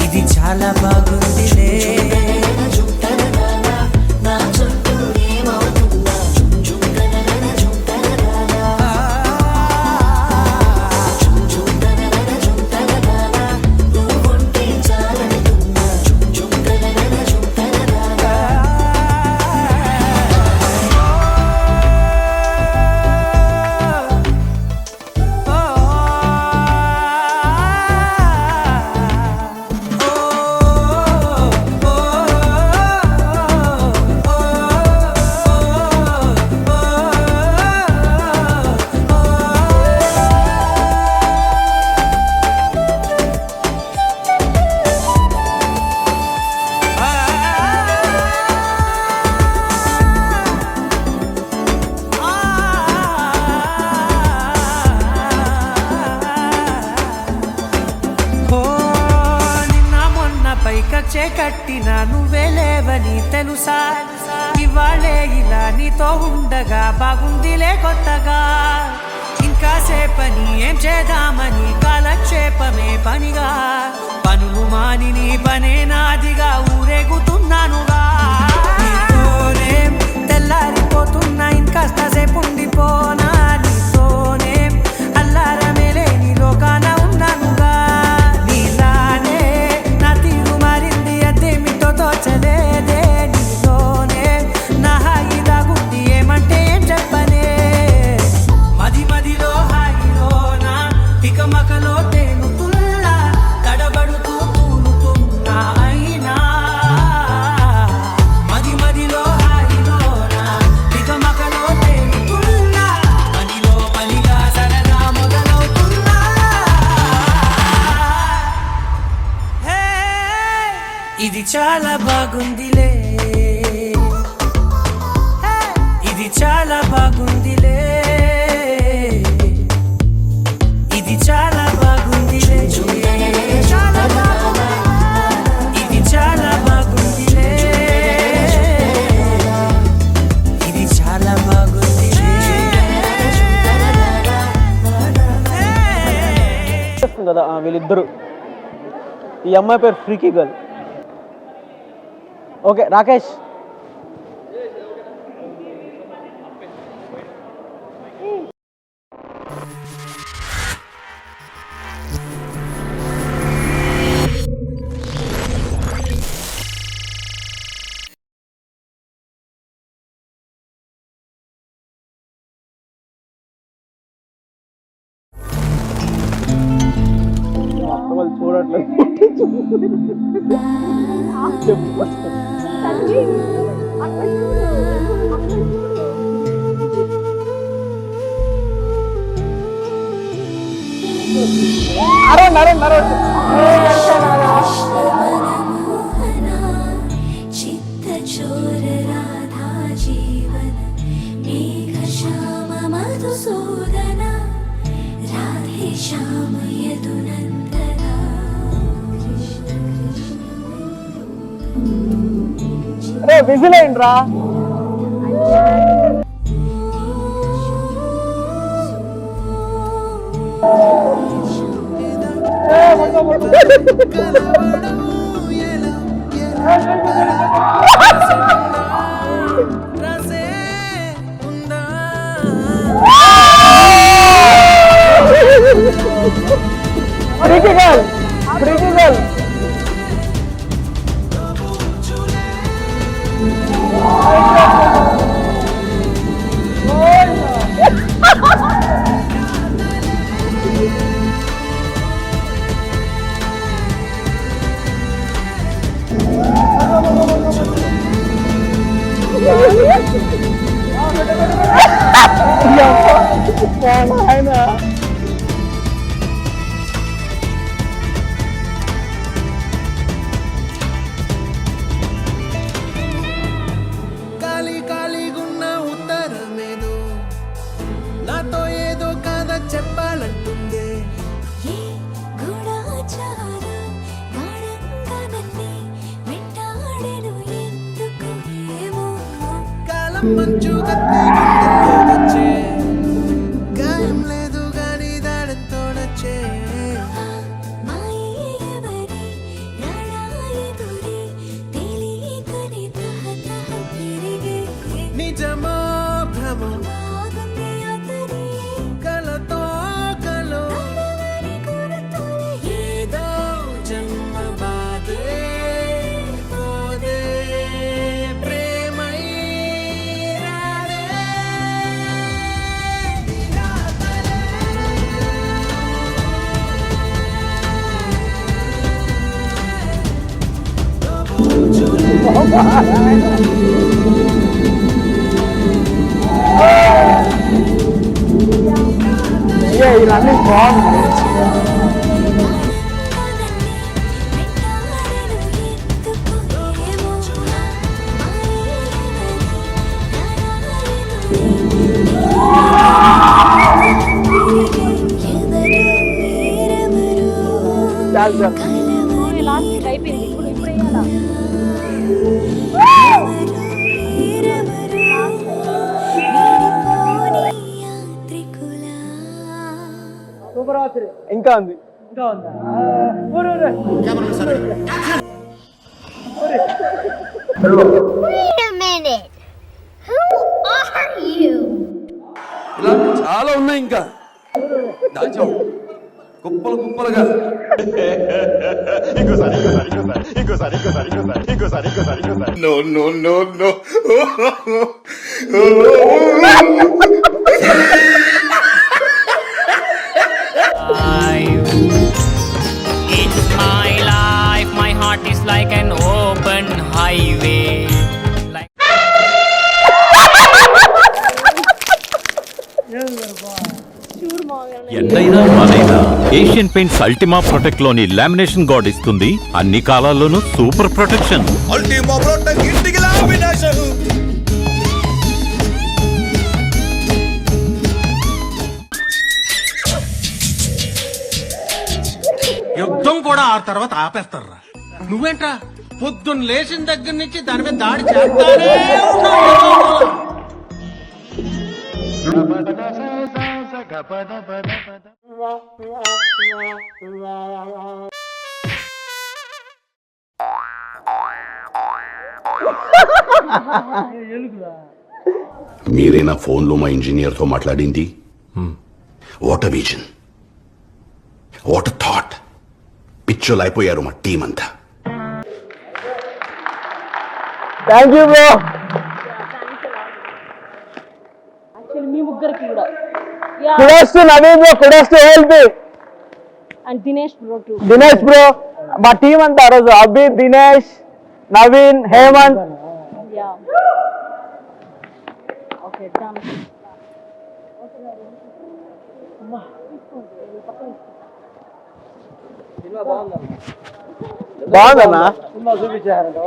ఇది చాలా బాగుందిలే పైకచ్చే కట్టిన నువ్వే లేవని తెలుసా ఇవాళే ఇలా నీతో ఉండగా బాగుందిలే కొత్తగా ఇంకా సేపని ఏం చేద్దామని కాలక్షేపమే పనిగా పనులు మాని నీ పనే నాదిగా ఊరేగుతున్నానుగా నీతోనే తెల్లారిపోతున్నా ఇంకాస్త సేపు ఉండిపోనా నీతోనే అల్లారమే లేని లోకాన ఉన్నానుగా నీలానే నా తీరు మారింది అదేమిటో తోచలేదే నీతోనే నా హాయి దాగుంది ఏమంటే ఏం చెప్పనే మది మదిలో హాయిలోనా తికమకలో తేలుతున్నా తడబడుతూ తూలుతున్నా అయినా మది మదిలో హాయిలోనా తికమకలో తేలుతున్నా పనిలో పనిగా సరదా మొదలవుతున్నా హే ఇది చాలా బాగుందిలే ఇది చాలా బాగుందిలే ఇది చాలా బాగుందిలే చాలా బాగుంది ఇది చాలా బాగుందిలే ఇది చాలా బాగుందిలే కదా వీళ్ళిద్దరు ఈ అమ్మాయి పేరు ఫ్రీకీ గర్ల్ ఓకే రాకేష్ వాళ్ళు చూడట్లేదు చెప్పు चित्तचोर राधा जीवन मेघ श्याम मधुसूदन राधे श्याम यदुनन्दना అరే బిజీలో ఏంట్రా ఖాళీ ఖాళీగున్న ఉత్తరమేదో నాతో ఏదో కథ చెప్పాలంటుందే ये గూఢచార గాఢంగా నన్నే వెంటాడెను ఎందుకు ఏమో కాలం మంచు గత్తి గుండెల్లో వచ్చే గాయం లేదు గాని దాడంతో నచ్చే మాయే ఎవరి రాడాయెదురే తెలియకని తహతహ పెరిగే నిజమో భ్రమో బాగుంది అతని కలతో కలో కడవరి గుర్తులే ఏదో జన్మ బాధే పోదే ప్రేమై రాదే ఇవన్నీ బాగుంది చాలు చాలు లాస్ట్ అయిపోయింది ఇప్పుడు వేయాలా ఇంకా ఉంది ఇంకా ఉందా Wait a minute. Who are you? ఇలా చాలా ఉన్నాయి ఇంకా దాచాం కుప్పలు కుప్పలుగా It's my life, my heart is like an open highway. ఎంతైనా మనైనా ఏషియన్ పెయింట్స్ అల్టిమా ప్రొటెక్ట్ లోని లామినేషన్ గార్డ్ ఇస్తుంది అన్ని కాలాల్లోనూ సూపర్ ప్రొటెక్షన్. అల్టిమా ప్రొటెక్ట్ ఇంటికి లామినేషన్ యుద్ధం కూడా ఆ తర్వాత ఆపేస్తారా నువ్వేంట్రా పొద్దున్న లేచిన దగ్గర నుంచి దాని మీద దాడి చేస్తానే ఉన్నావు. మీరేనా ఫోన్లో మా ఇంజనీర్తో మాట్లాడింది? What a vision, what a thought. పిచ్చోలు అయిపోయారు మా టీం అంతా. Thank you bro. యాక్చువల్లీ మీ ముగ్గురికి కూడా kudos to Naveen bro, kudos to help and Dinesh bro to Dinesh bro. మా టీం అంతా ఆ రోజు Abhi, Dinesh, Naveen, Hemanth. Yeah okay done బాగుందన్నా సినిమా చూపించారంట.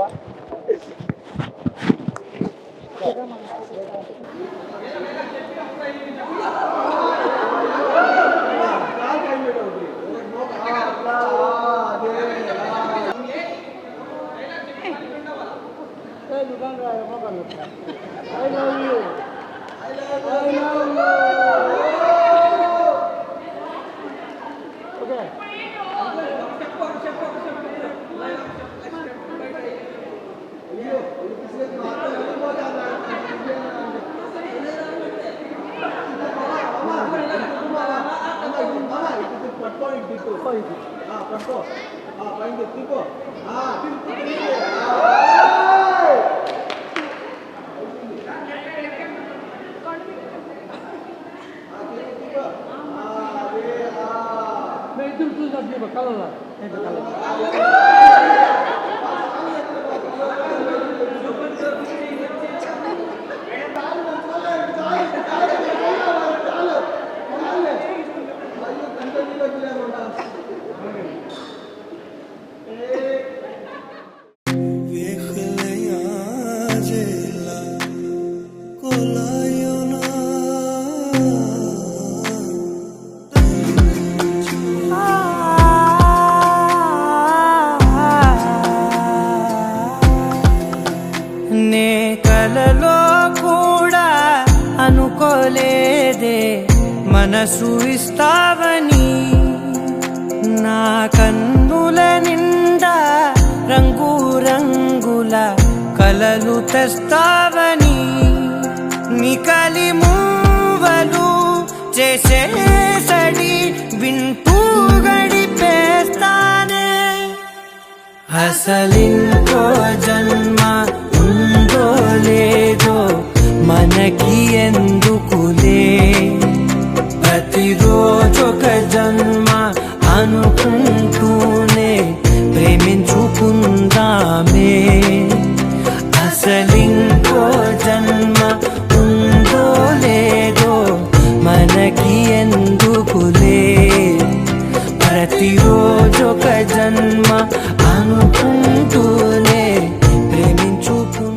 నే కలలో కూడా అనుకోలేదే మనసు ఇస్తావని, నా కన్నుల నిండా రంగు రంగుల కలలు తెస్తావని, నికలి మూవలు చేసేసడి వింటూ గడిపేస్తానే. అసలింకో జన్మ ఉందో లేదో మనకి ఎందుకులే, ప్రతిరోజొక జన్మ అనుకుంటూనే ప్రేమించుకుందామే. అసలింకో జన్మ ఉందో లేదో మనకి ఎందుకులే, ప్రతిరోజొక జన్మ అనుకుంటూనే ప్రేమించుకుంటూ.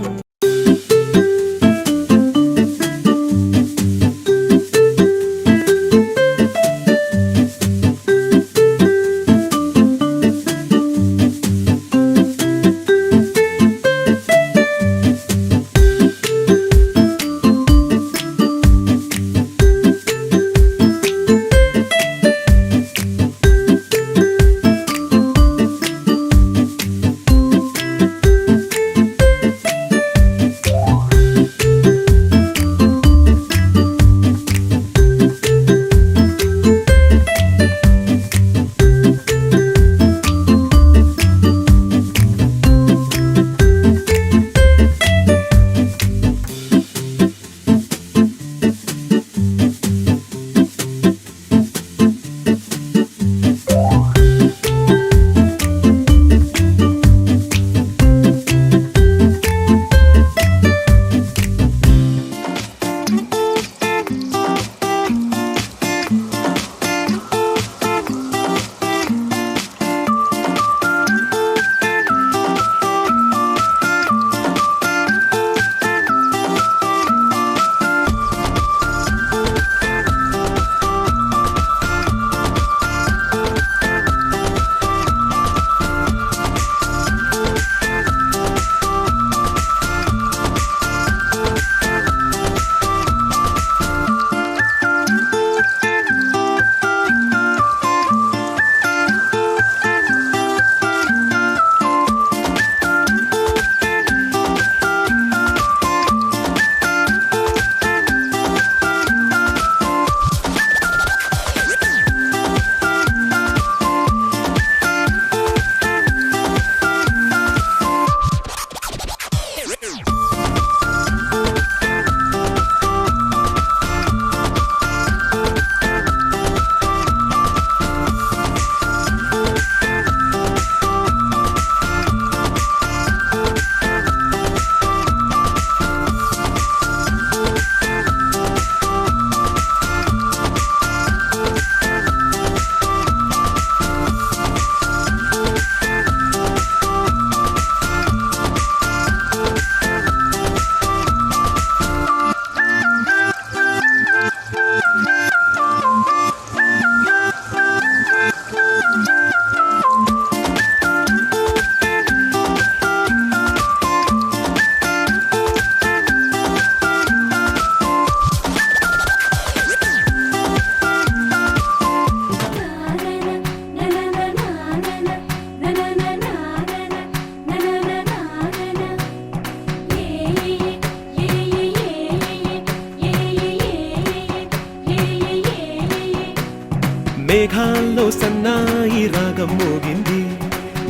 మేఘాల్లో సన్నాయి రాగం మోగింది,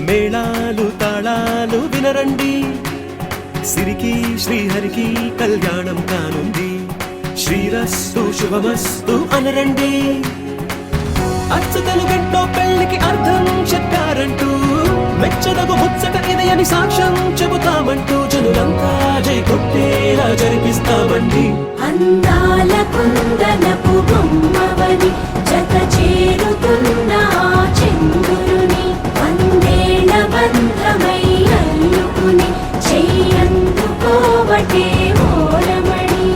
మేళాలు తాళాలు వినరండి, సిరికి శ్రీహరికి కళ్యాణం కానుంది, శ్రీరస్తు శుభమస్తు అనరండి. అచ్చు తెలుగంటో పెళ్లికి అర్థం చెప్పారంటూ, మెచ్చదగు ముచ్చట ఇది అని సాక్ష్యం చెబుతామంటూ, జనులంతా జై కొట్టేలా జరిపిస్తామండి. అందాల కుందనపు బొమ్మవని జత చేరుతున్న చంద్రుని, వందేళ్ల బంధమై అల్లుకుని చెయ్యందుకోవటే ఓరమణి.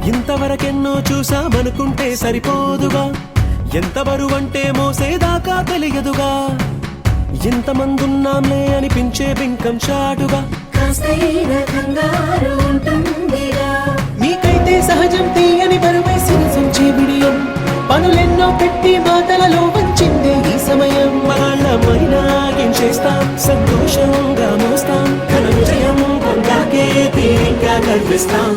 ఇంతవరకెన్నో చూసామనుకుంటే సరిపోదుగా, ఎంత బరువంటే మోసేదాకా తెలియదుగా, ఇంతమందున్నాంలే అనిపించే బింకం చాటుగా, కాస్తైన కంగారు ఉంటుందిగా. మీకైతే సహజం తీయని బరువై సిరసించే బిడియం, పనులెన్నో పెట్టి మాటలలో వంచిందే ఈ సమయం. వాళ్ళమైనా ఏం చేస్తాం, సంతోషంగా మోస్తాం, ఘన విజయం పొందాకే తీరిగ్గా గర్విస్తాం.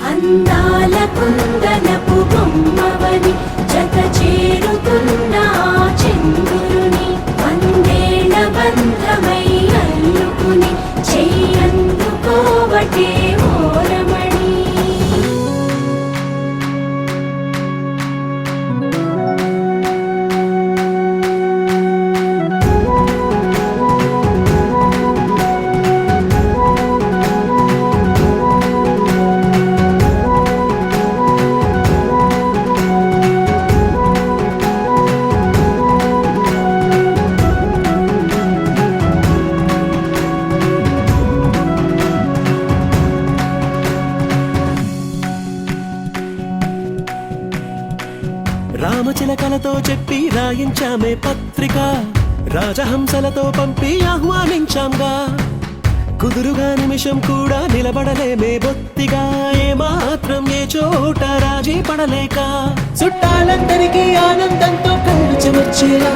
అందాల కుందనపు బొమ్మవని జత చేరుతున్న చంద్రుని, వందేళ్ల బంధమై అల్లుకుని చెయ్యందుకోవటే ఓరమణి. రామచిలకలతో చెప్పి రాయించామే పత్రిక, రాజహంసలతో పంపి ఆహ్వానించాంగా, కుదురుగా నిమిషం కూడా నిలబడలేమే బొత్తిగా, ఏమాత్రం ఏ చోట రాజీ పడలేక, చుట్టాలందరికీ ఆనందంతో కళ్ళు చెమర్చేలా,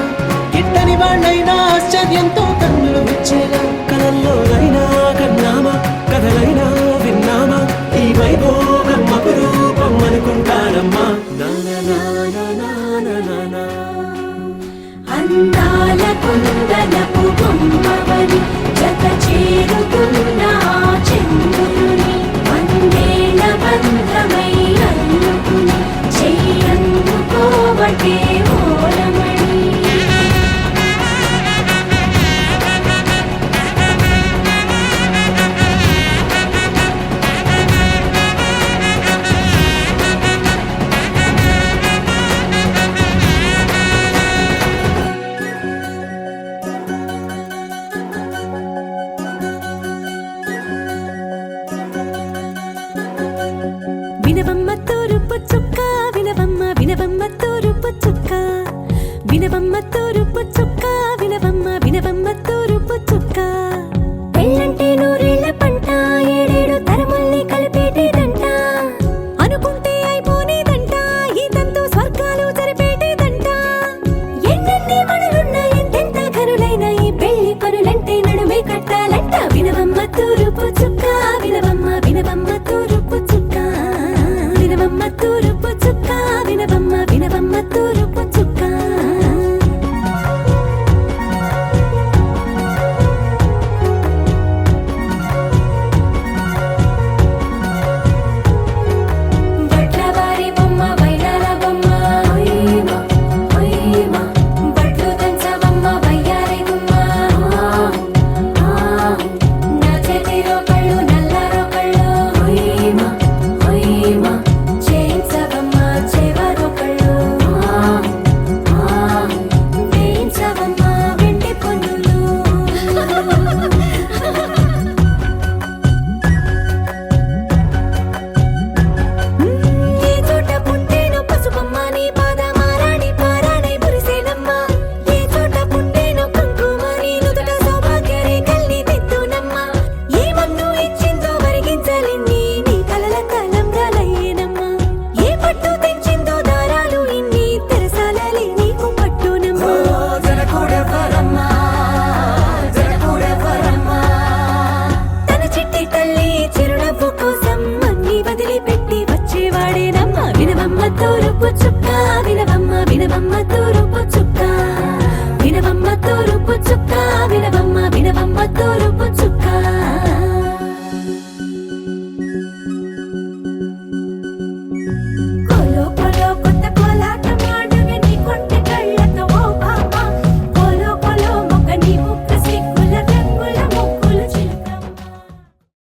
గిట్టని వాళ్ళైనా ఆశ్చర్యంతో కన్నులు విచ్చేలా, కలల్లోనైనా కన్నామా కథలైనా విన్నామా, ఈ వైభోగం అపురూపం అనుకుంటారమ్మా. అందాల కుందనపు బొమ్మవని జత చేరుతున్న చంద్రుని, వందేళ్ల బంధమై అల్లుకుని చెయ్యందుకోవటే ఓరమణి. వినవమ్మ తూరుపు చుక్క, వినవమ్మ వినవమ్మ తూరుపు చుక్క, వినవమ్మ